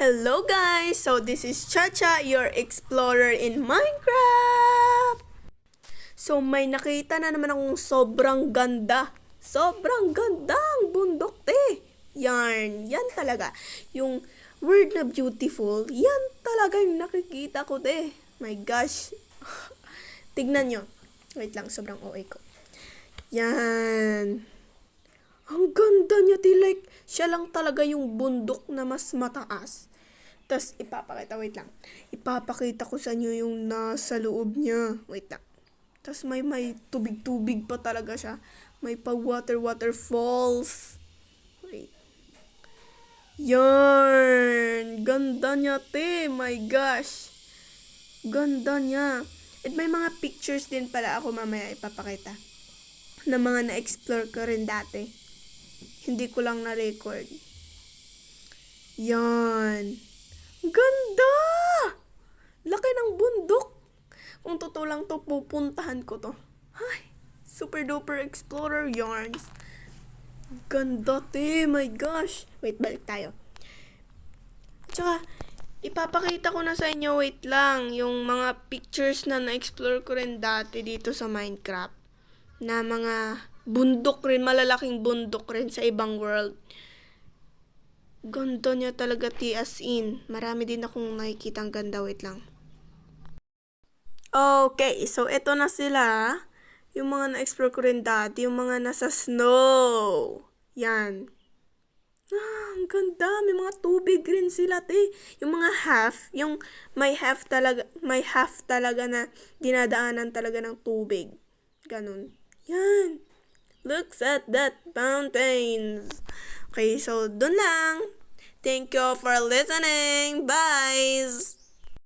Hello guys! So this is Chacha, your explorer in Minecraft! So may nakita na naman akong sobrang ganda. Sobrang ganda ang bundok Yan talaga. Yung word na beautiful, yan talaga yung nakikita ko My gosh. Tignan nyo. Wait lang, sobrang OA ko. Yan. Ang ganda niya, like, siya lang talaga yung bundok na mas mataas. Tapos, wait lang. Ipapakita ko sa inyo yung nasa loob niya. Wait lang. Tapos, may tubig-tubig pa talaga siya. May waterfalls. Wait. Yarn! Ganda niya, My gosh. Ganda niya. At may mga pictures din pala ako mamaya ipapakita. Na mga na-explore ko rin dati. Hindi ko lang na-record. Yan. Ganda! Laki ng bundok. Kung totoo lang to, pupuntahan ko to. Ay, super duper explorer yarns. Ganda my gosh. Wait, balik tayo. Tsaka, ipapakita ko na sa inyo, wait lang, yung mga pictures na na-explore ko rin dati dito sa Minecraft. Na mga bundok rin, malalaking bundok rin sa ibang world. Ganda niya talaga, as in. Marami din akong nakikitang ganda. Wait lang. Okay, so eto na sila. Yung mga na-explore ko rin dati, yung mga nasa snow. Yan. Ang ganda. May mga tubig rin sila, Yung mga yung may half talaga na dinadaanan talaga ng tubig. Ganun. Yan. Looks at that mountains. Okay, so dun lang. Thank you for listening. Bye!